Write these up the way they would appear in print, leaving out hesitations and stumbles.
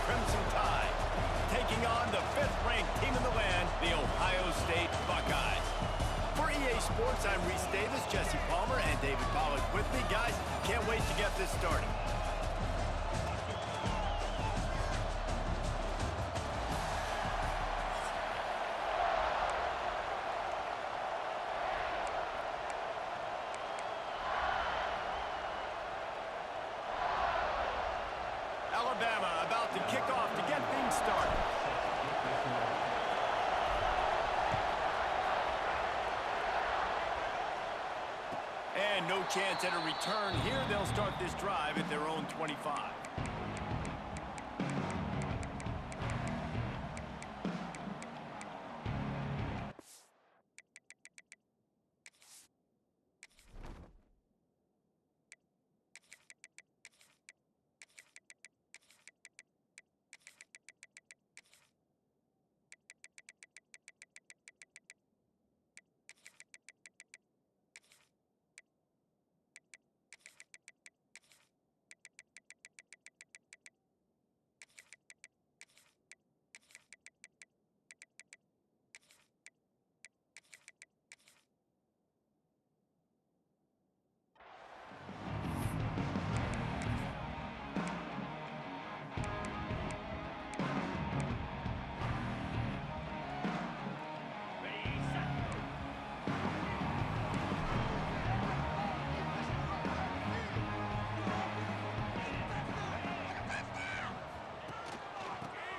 Crimson Tide, taking on the 5th-ranked team in the land, the Ohio State Buckeyes. For EA Sports, I'm Reese Davis, Jesse Palmer, and David Pollack with me. Guys, can't wait to get this started. Alabama about to kick off to get things started. And no chance at a return here. They'll start this drive at their own 25.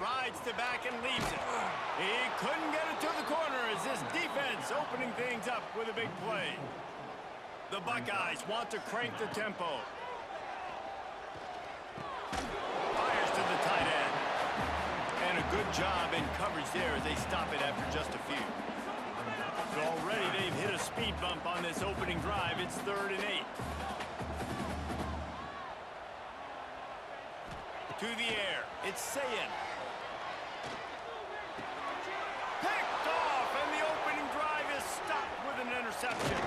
Rides to back and leaves it. He couldn't get it to the corner as this defense opening things up with a big play. The Buckeyes want to crank the tempo. Fires to the tight end. And a good job in coverage there as they stop it after just a few. So already they've hit a speed bump on this opening drive. It's 3rd and 8. To the air. It's Sayin. Picked off, and the opening drive is stopped with an interception.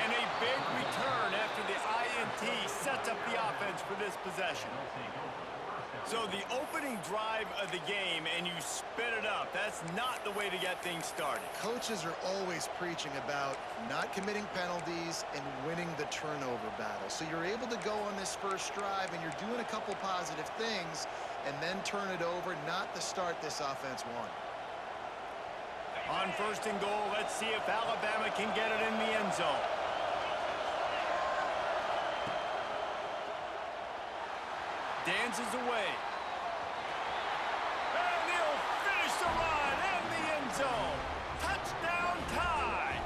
And a big return after the INT sets up the offense for this possession. So the opening drive of the game, and you spit it up. That's not the way to get things started. Coaches are always preaching about not committing penalties and winning the turnover battle. So you're able to go on this first drive, and you're doing a couple positive things, and then turn it over, not the start this offense won. On 1st and goal, let's see if Alabama can get it in the end zone. Dances away. And he'll finish the run in the end zone. Touchdown tie.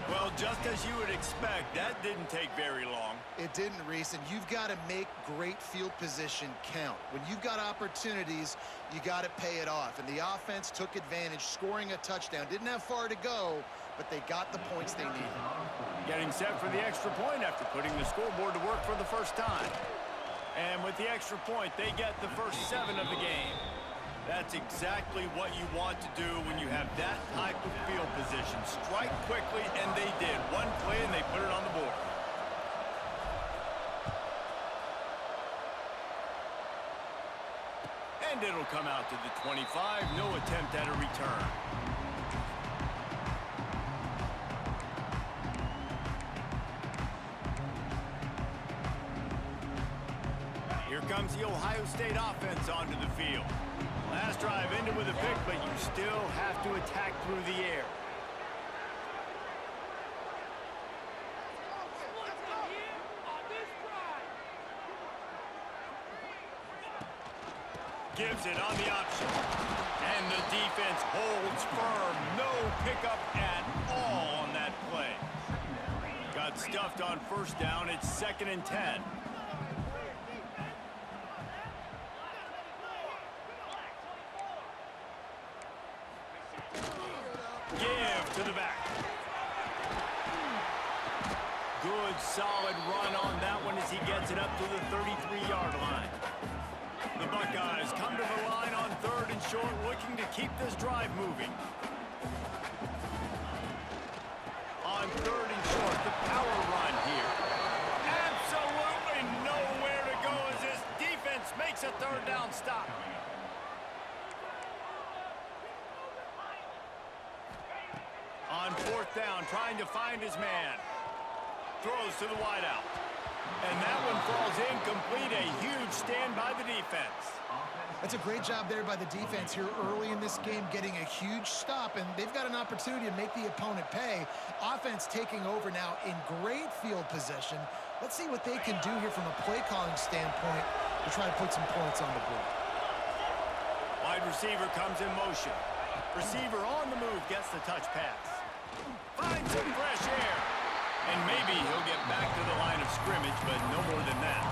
Well, just as you would expect, that didn't take very long. It didn't, Reese, and you've got to make great field position count. When you've got opportunities, you got to pay it off. And the offense took advantage, scoring a touchdown. Didn't have far to go, but they got the points they needed. Getting set for the extra point after putting the scoreboard to work for the first time. And with the extra point, they get the first 7 of the game. That's exactly what you want to do when you have that type of field position. Strike quickly, and they did. One play, and they put it on the board. And it'll come out to the 25. No attempt at a return. Here comes the Ohio State offense onto the field. Last drive ended with a pick, but you still have to attack through the air. Gives it on the option. And the defense holds firm. No pickup at all on that play. Got stuffed on 1st down. It's 2nd and 10. Give to the back. Good, solid run on that one as he gets it up to the 33-yard line. The Buckeyes come to the line on 3rd and short, looking to keep this drive moving. On 3rd and short, the power run here. Absolutely nowhere to go as this defense makes a third down stop. On fourth down, trying to find his man. Throws to the wideout. And that one falls incomplete. A huge stand by the defense. That's a great job there by the defense here early in this game, getting a huge stop, and they've got an opportunity to make the opponent pay. Offense taking over now in great field possession. Let's see what they can do here from a play calling standpoint to try to put some points on the board. Wide receiver comes in motion. Receiver on the move, gets the touch pass. Finds some fresh air. And maybe he'll get back to the line of scrimmage, but no more than that.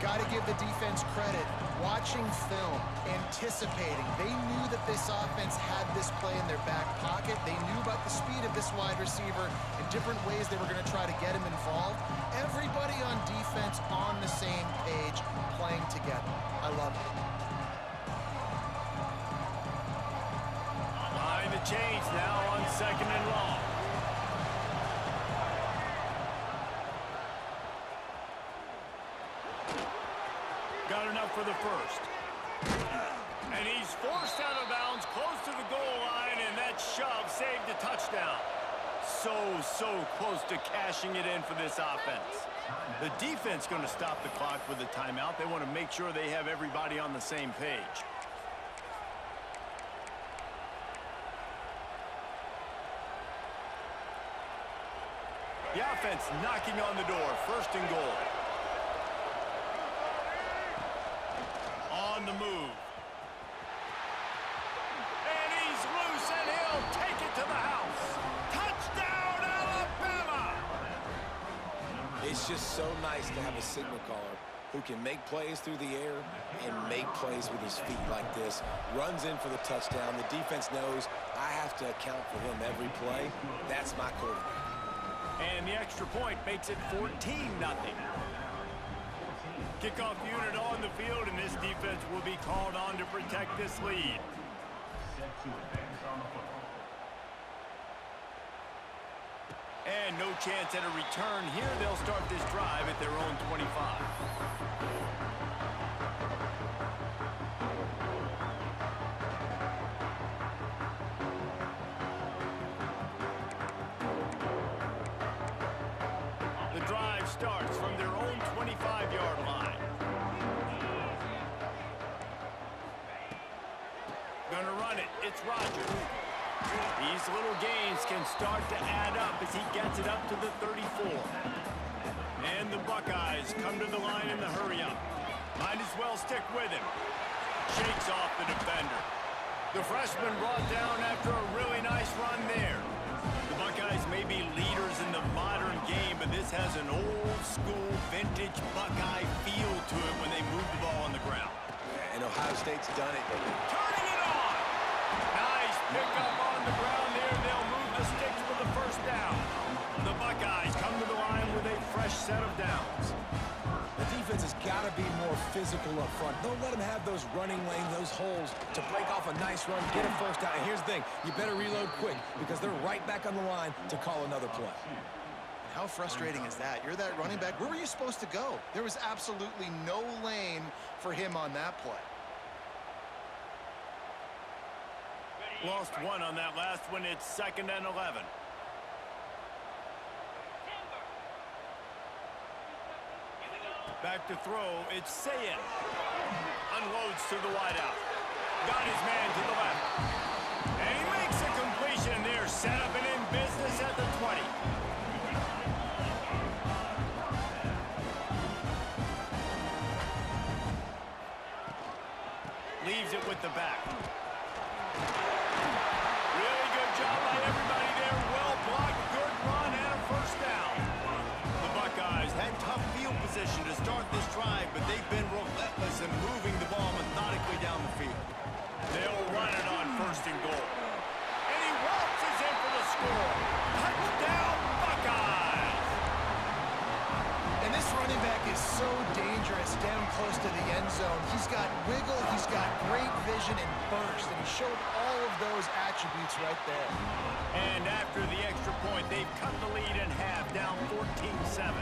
Got to give the defense credit. Watching film, anticipating. They knew that this offense had this play in their back pocket. They knew about the speed of this wide receiver and different ways they were going to try to get him involved. Everybody on defense on the same page, playing together. I love it. Line to change now on second and long. Got enough for the first. And he's forced out of bounds, close to the goal line, and that shove saved a touchdown. So close to cashing it in for this offense. The defense going to stop the clock with a timeout. They want to make sure they have everybody on the same page. The offense knocking on the door, first and goal. On the move. And he's loose, and he'll take it to the house. Touchdown, Alabama! It's just so nice to have a signal caller who can make plays through the air and make plays with his feet like this. Runs in for the touchdown. The defense knows I have to account for him every play. That's my quarterback. And the extra point makes it 14-0. Kickoff unit on the field, and this defense will be called on to protect this lead. And no chance at a return here. They'll start this drive at their own 25. The drive starts from their own 25-yard line. Gonna run it. It's Rodgers. These little gains can start to add up as he gets it up to the 34. And the Buckeyes come to the line in the hurry-up. Might as well stick with him. Shakes off the defender. The freshman brought down after a really nice run there. The Buckeyes may be leaders in the modern game, but this has an old-school, vintage Buckeye feel to it when they move the ball on the ground. And Ohio State's done it. Turning it on! Nice pickup on the ground there. They'll move the sticks for the first down. The Buckeyes come to the line with a fresh set of downs. The defense has got to be more physical up front. Don't let them have those running lanes, those holes to break off a nice run, get a first down. And here's the thing, you better reload quick because they're right back on the line to call another play. How frustrating is that? You're that running back. Where were you supposed to go? There was absolutely no lane for him on that play. Lost one on that last one. It's 2nd and 11. Back to throw. It's Sayin. Unloads to the wideout. Got his man to the left. And he makes a completion there. Set up and in business at the 20. Leaves it with the back. Really good job by everybody there. Well blocked, good run, and a first down. The Buckeyes had tough field position to start this drive, but they've been relentless in moving the ball methodically down the field. They'll run it on 1st and goal. And he waltzes in for the score. Touchdown, Buckeyes! And this running back is so dangerous down close to the end zone. He's got wiggle, he's got great vision and burst, and he showed all of those attributes right there. And after the extra point, they've cut the lead in half, down 14-7.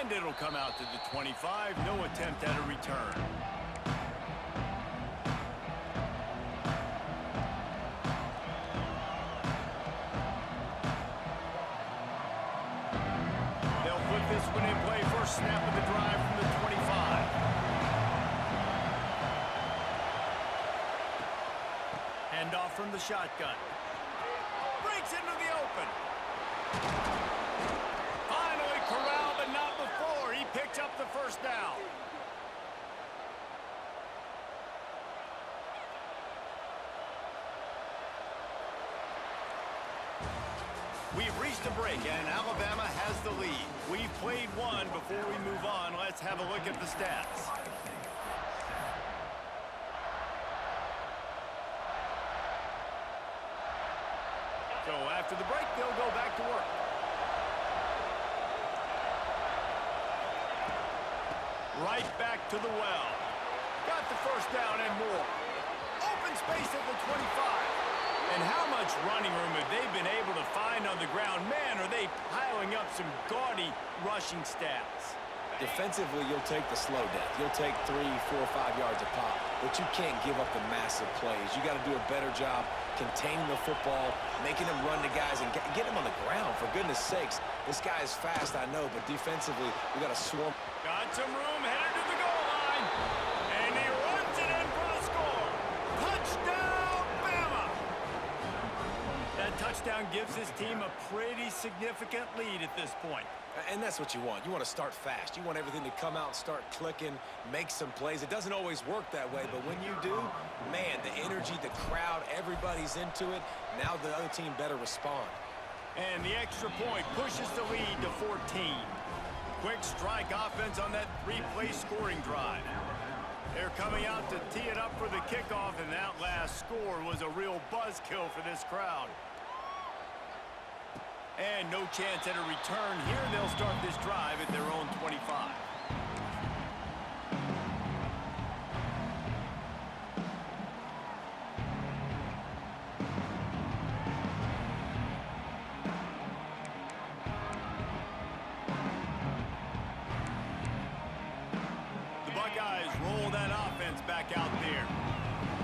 And it'll come out to the 25. No attempt at a return. They'll put this one in play. First snap of the drive from the 25. Hand off from the shotgun. Breaks into the open. Finally corralled, but not before. He picks up the first down. We've reached a break, and Alabama has the lead. We've played one. Before we move on, let's have a look at the stats. So after the break, they'll go back to work. Right back to the well. Got the first down and more. Open space at the 25. And how much running room have they been able to find on the ground? Man, are they piling up some gaudy rushing stats. Defensively, you'll take the slow death. You'll take 3, 4, 5 yards a pop, but you can't give up the massive plays. You got to do a better job containing the football, making them run to guys, and get them on the ground, for goodness sakes. This guy is fast, I know, but defensively, we got to swarm. Got some room, headed to the goal line. And he runs it in for the score. Touchdown, Bama! That touchdown gives his team a pretty significant lead at this point. And that's what you want. You want to start fast. You want everything to come out and start clicking, make some plays. It doesn't always work that way, but when you do, man, the energy, the crowd, everybody's into it. Now the other team better respond. And the extra point pushes the lead to 14. Quick strike offense on that 3-play scoring drive. They're coming out to tee it up for the kickoff, and that last score was a real buzzkill for this crowd. And no chance at a return here. They'll start this drive at their own 25. The Buckeyes roll that offense back out there.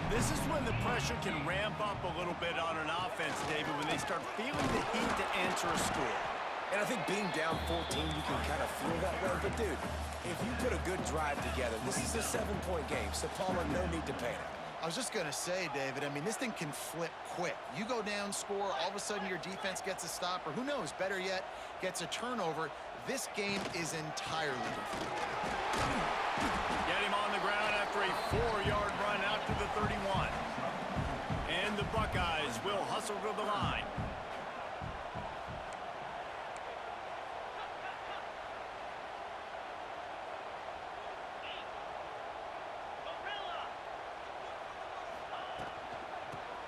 This is when the pressure can ramp up a little bit on an offense, David, when they start feeling the heat to answer a score. And I think being down 14, you can kind of feel that way. But, dude, if you put a good drive together, this is a 7-point game. So, Paula, no need to panic. I was just going to say, David, I mean, this thing can flip quick. You go down, score, all of a sudden your defense gets a stop, or who knows, better yet, gets a turnover. This game is entirely different. Get him on the ground after a 4-yard run out to the 31. And the Buckeyes will hustle to the line.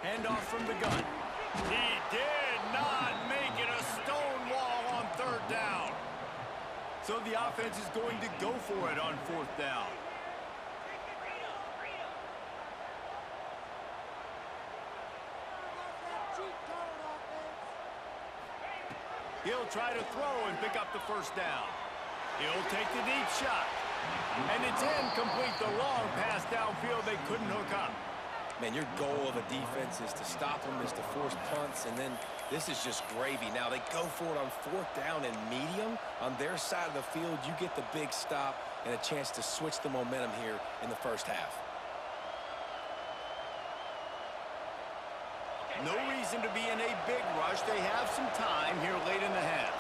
Handoff from the gun. He did not make it a stone wall on 3rd down. So the offense is going to go for it on 4th down. He'll try to throw and pick up the first down. He'll take the deep shot. And it's incomplete. The long pass downfield they couldn't hook up. Man, your goal of a defense is to stop them, is to force punts, and then this is just gravy. Now, they go for it on 4th down and medium. On their side of the field, you get the big stop and a chance to switch the momentum here in the first half. No reason to be in a big rush. They have some time here late in the half.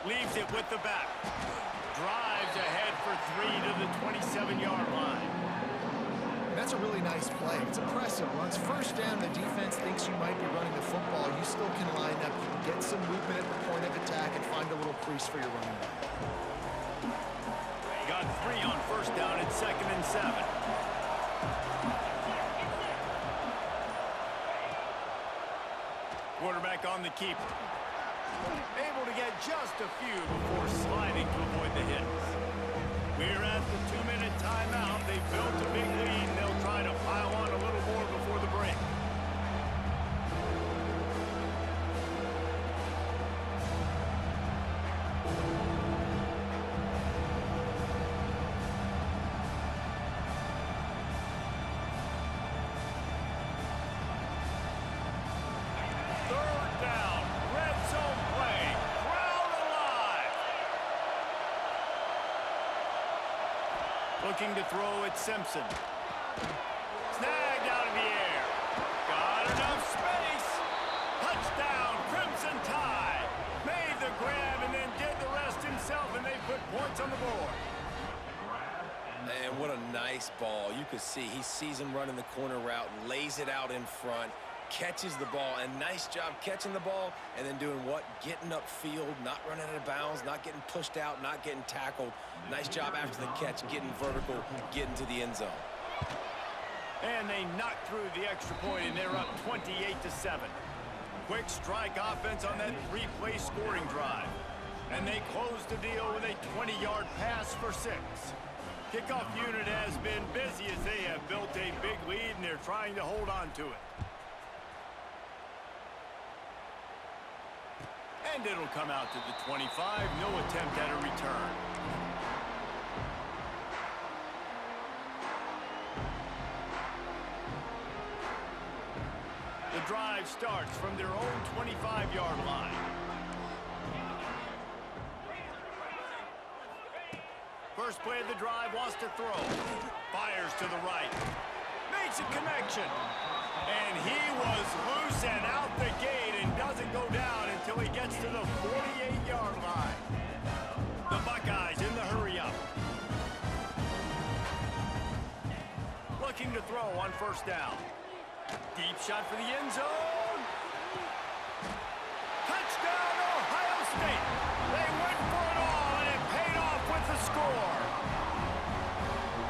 Leaves it with the back. Drives ahead for 3 to the 27-yard line. That's a really nice play. It's impressive. Once first down, the defense thinks you might be running the football. You still can line up, get some movement at the point of attack, and find a little crease for your running back. Got 3 on first down at 2nd and 7. Quarterback on the keeper. Able to get just a few before sliding to avoid the hits. We're at the 2-minute timeout. They've built a big lead, and they'll try to pile on a little more before the break. Looking to throw at Simpson. Snagged out of the air. Got enough space. Touchdown, Crimson Tide. Made the grab and then did the rest himself, and they put points on the board. Man, what a nice ball. You could see he sees him running the corner route, lays it out in front, catches the ball, and nice job catching the ball and then doing what? Getting upfield, not running out of bounds, not getting pushed out, not getting tackled. Nice job after the catch, getting vertical, getting to the end zone. And they knocked through the extra point, and they're up 28-7. Quick strike offense on that three-play scoring drive. And they closed the deal with a 20-yard pass for 6. Kickoff unit has been busy as they have built a big lead, and they're trying to hold on to it. And it'll come out to the 25. No attempt at a return. The drive starts from their own 25-yard line. First play of the drive, wants to throw. Fires to the right. Makes a connection. And he was loose and out the gate and doesn't go down until he gets to the 48-yard line. The Buckeyes in the hurry-up. Looking to throw on first down. Deep shot for the end zone. Touchdown, Ohio State. They went for it all, and it paid off with the score.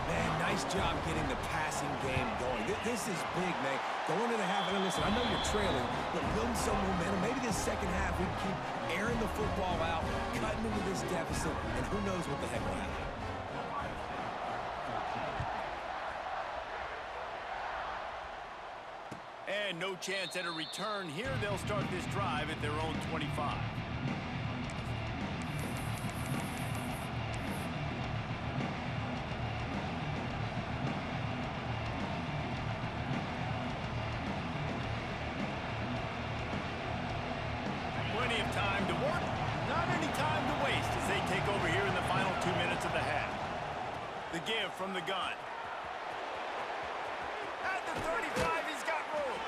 Man, nice job getting the passing game going. This is big, man. Going into the half, and listen, I know you're trailing, but building some momentum. Maybe this second half we can keep airing the football out, cutting into this deficit, and who knows what the heck will happen. And no chance at a return here. They'll start this drive at their own 25. Plenty of time to work. Not any time to waste as they take over here in the final 2 minutes of the half. The give from the gun. At the 35, he's got room.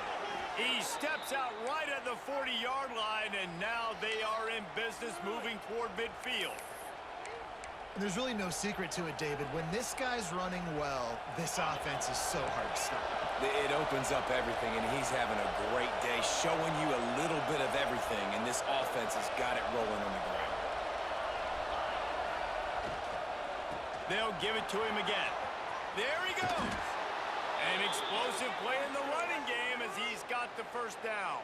He steps out right at the 40-yard line, and now they are in business moving toward midfield. There's really no secret to it, David. When this guy's running well, this offense is so hard to stop. It opens up everything, and he's having a great day, showing you a little bit of everything, and this offense has got it rolling on the ground. They'll give it to him again. There he goes. An explosive play in the running game as he's got the first down.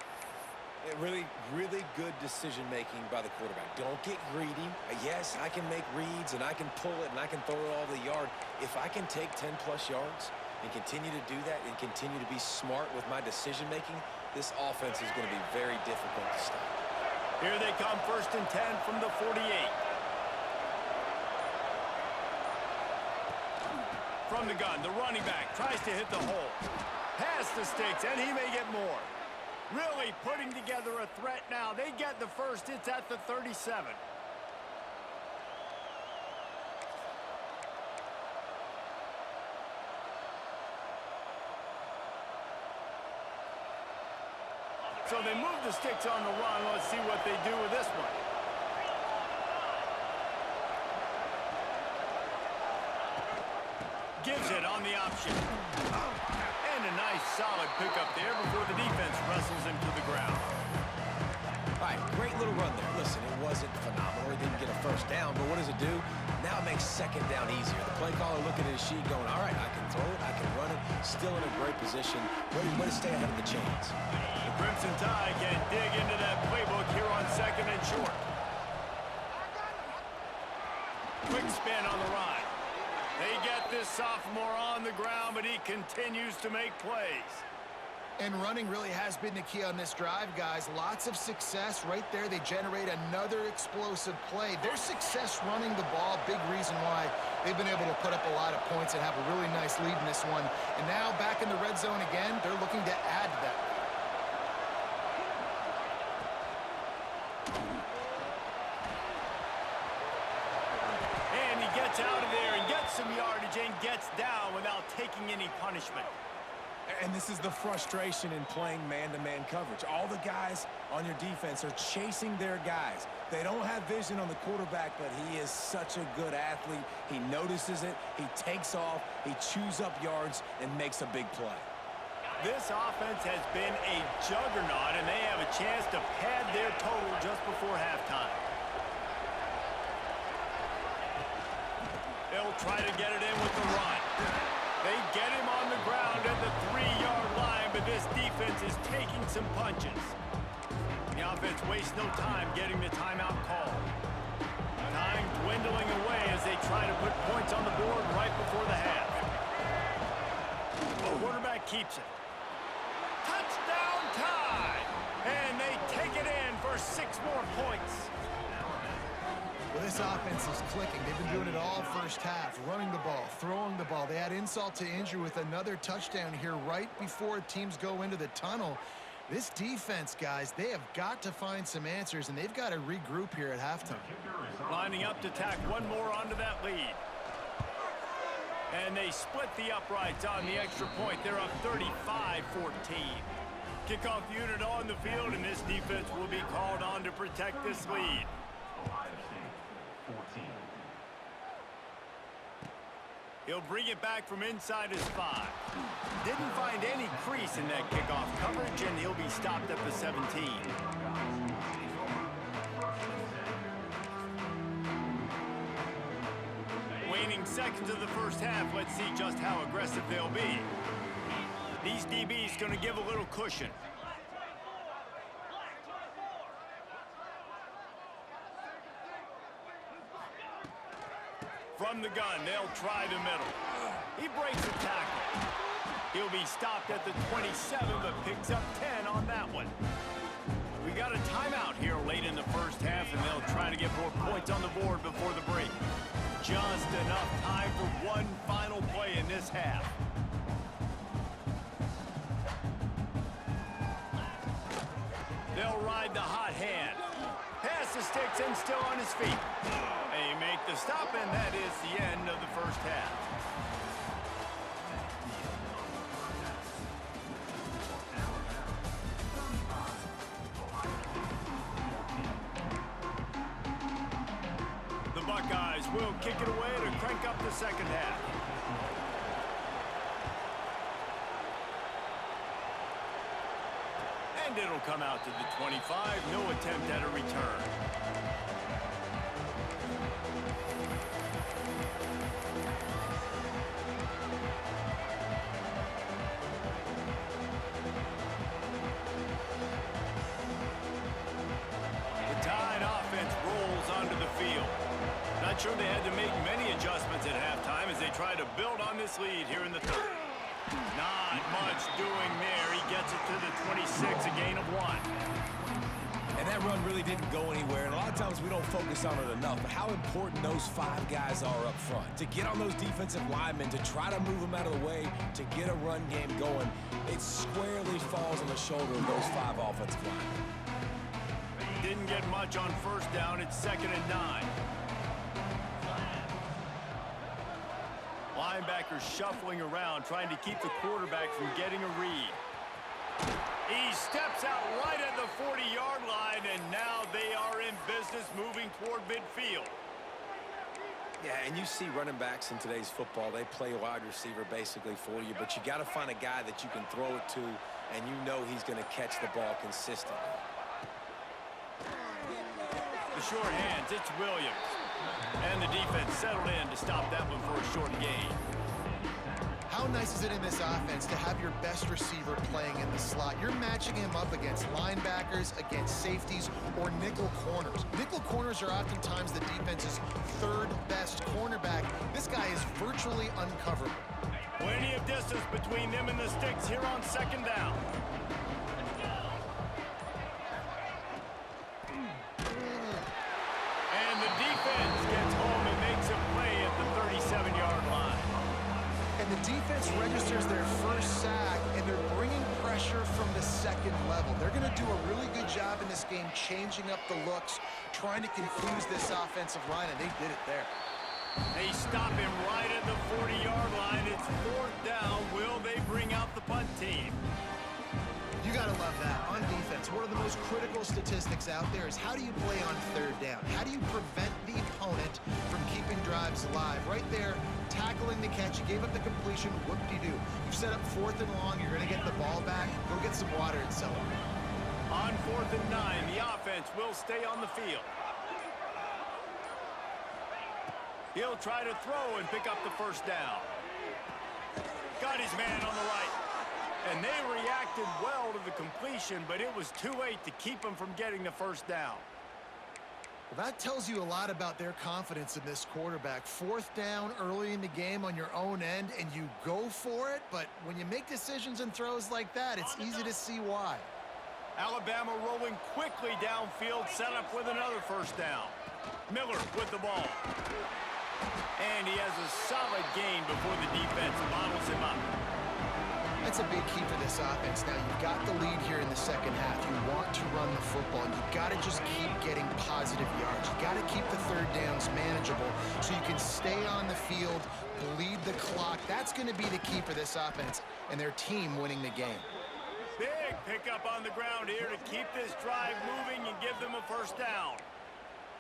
Really, really good decision-making by the quarterback. Don't get greedy. Yes, I can make reads, and I can pull it, and I can throw it all the yard. If I can take 10-plus yards and continue to do that and continue to be smart with my decision-making, this offense is going to be very difficult to stop. Here they come, 1st and 10 from the 48. From the gun, the running back tries to hit the hole. Past the sticks, and he may get more. Really putting together a threat now. They get the first. It's at the 37. So they move the sticks on the run. Let's see what they do with this one. Gives it on the option. And a nice solid pickup there before the defense wrestles him to the ground. All right, great little run there. Listen, it wasn't phenomenal. He didn't get a first down, but what does it do? Now it makes second down easier. The play caller looking at his sheet going, all right, I can throw it, I can run it, still in a great position. Way to stay ahead of the chains. The Crimson Tide can dig into that playbook here on 2nd and short. Quick spin on the run. They get this sophomore on the ground, but he continues to make plays. And running really has been the key on this drive, guys. Lots of success right there. They generate another explosive play. Their success running the ball, big reason why they've been able to put up a lot of points and have a really nice lead in this one. And now back in the red zone again, they're looking to add to that. And he gets out of there and gets some yardage and gets down without taking any punishment. And this is the frustration in playing man-to-man coverage. All the guys on your defense are chasing their guys. They don't have vision on the quarterback, but he is such a good athlete. He notices it, he takes off, he chews up yards, and makes a big play. This offense has been a juggernaut, and they have a chance to pad their total just before halftime. They'll try to get it in with the run. They get him on the ground at the 3-yard line, but this defense is taking some punches. The offense wastes no time getting the timeout call. Time dwindling away as they try to put points on the board right before the half. The quarterback keeps it. Touchdown tie! And they take it in for 6 more points. Well, this offense is clicking. They've been doing it all first half, running the ball, throwing the ball. They had insult to injury with another touchdown here right before teams go into the tunnel. This defense, guys, they have got to find some answers, and they've got to regroup here at halftime. Lining up to tack one more onto that lead. And they split the uprights on the extra point. They're up 35-14. Kickoff unit on the field, and this defense will be called on to protect this lead. He'll bring it back from inside his 5. Didn't find any crease in that kickoff coverage, and he'll be stopped at the 17. Waning seconds of the first half, let's see just how aggressive they'll be. These DBs going to give a little cushion. From the gun, they'll try the middle. He breaks the tackle. He'll be stopped at the 27, but picks up 10 on that one. We got a timeout here late in the first half, and they'll try to get more points on the board before the break. Just enough time for one final play in this half. They'll ride the hot hand. Pass the sticks and still on his feet. They make the stop, and that is the end of the first half. The Buckeyes will kick it away to crank up the second half. And it'll come out to the 25. No attempt at a return. Not sure they had to make many adjustments at halftime as they try to build on this lead here in the third. Not much doing there. He gets it to the 26, a gain of 1. And that run really didn't go anywhere, and a lot of times we don't focus on it enough, but how important those 5 guys are up front. To get on those defensive linemen, to try to move them out of the way, to get a run game going, it squarely falls on the shoulder of those 5 offensive linemen. Didn't get much on first down. It's 2nd and 9. Linebackers shuffling around, trying to keep the quarterback from getting a read. He steps out right at the 40-yard line, and now they are in business moving toward midfield. Yeah, and you see running backs in today's football, they play wide receiver basically for you, but you got to find a guy that you can throw it to, and you know he's going to catch the ball consistently. The short hands, it's Williams. And the defense settled in to stop that one for a short gain. How nice is it in this offense to have your best receiver playing in the slot? You're matching him up against linebackers, against safeties, or nickel corners. Nickel corners are oftentimes the defense's 3rd best cornerback. This guy is virtually uncoverable. Plenty of distance between them and the sticks here on 2nd down. And the defense gets home and makes a play at the 37-yard line. And the defense registers their first sack, and they're bringing pressure from the 2nd level. They're going to do a really good job in this game changing up the looks, trying to confuse this offensive line, and they did it there. They stop him right at the 40-yard line. It's fourth down. Will they bring out the punt team? You got to love that. On defense, one of the most critical statistics out there is how do you play on third down? How do you prevent the opponent from keeping drives alive? Right there, tackling the catch. You gave up the completion. Whoop-de-doo. You've set up fourth and long. You're going to get the ball back. Go get some water and sell it. On 4th and 9, the offense will stay on the field. He'll try to throw and pick up the first down. Got his man on the right. And they reacted well to the completion, but it was too late to keep him from getting the first down. Well, that tells you a lot about their confidence in this quarterback. Fourth down early in the game on your own end, and you go for it. But when you make decisions and throws like that, it's easy to see why. Alabama rolling quickly downfield, set up with another first down. Miller with the ball. And he has a solid gain before the defense bottles him up. That's a big key for this offense. Now, you've got the lead here in the second half. You want to run the football. You've got to just keep getting positive yards. You've got to keep the third downs manageable so you can stay on the field, bleed the clock. That's going to be the key for this offense and their team winning the game. Big pickup on the ground here to keep this drive moving and give them a first down.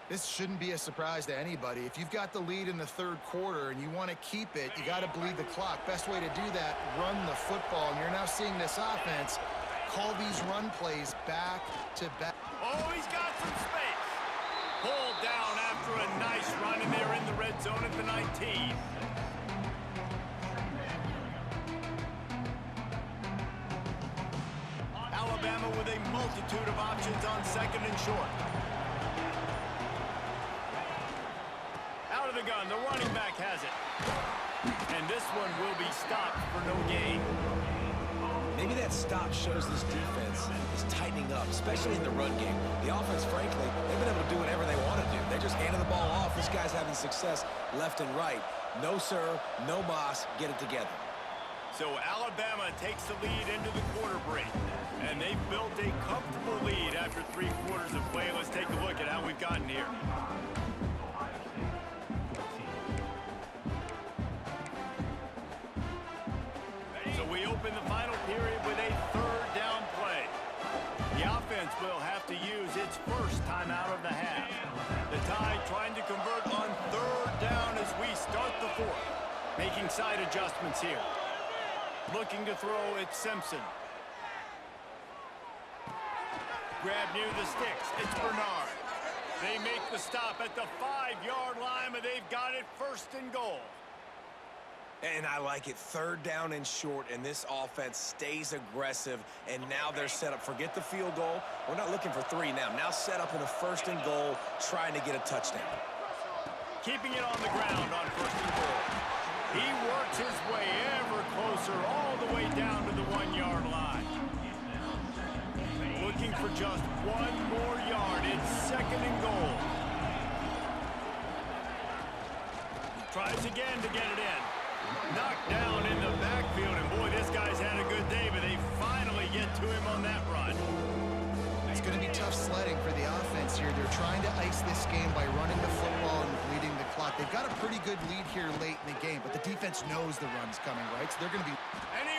This shouldn't be a surprise to anybody. If you've got the lead in the third quarter and you want to keep it, you got to bleed the clock. Best way to do that, run the football. And you're now seeing this offense call these run plays back to back. Oh, he's got some space. Pulled down after a nice run, and they're in the red zone at the 19. Alabama with a multitude of options on second and short. Out of the gun, the running back has it. And this one will be stopped for no gain. Maybe that stop shows this defense is tightening up, especially in the run game. The offense, frankly, they've been able to do whatever they want to do. They're just handing the ball off. This guy's having success left and right. No, sir, no mas, get it together. So Alabama takes the lead into the quarter break. And they've built a comfortable lead after 3 quarters of play. Let's take a look at how we've gotten here. So we open the final period with a third down play. The offense will have to use its first timeout of the half. The Tide trying to convert on third down as we start the fourth. Making side adjustments here. Looking to throw, it's Simpson. Grab near the sticks, it's Bernard. They make the stop at the 5-yard line, but they've got it first and goal. And I like it. Third down and short, and this offense stays aggressive, and now they're set up. Forget the field goal. We're not looking for 3 now. Now set up in a first and goal, trying to get a touchdown. Keeping it on the ground on first and goal. He works his way ever closer all the way down to the 1-yard line. Looking for just 1 more yard. It's second and goal. Tries again to get it in. Knocked down in the backfield, and boy, this guy's had a good day, but they finally get to him on that run. It's going to be tough sledding for the offense here. They're trying to ice this game by running the football and bleeding the clock. They've got a pretty good lead here late in the game, but the defense knows the run's coming, right? So they're going to be... And he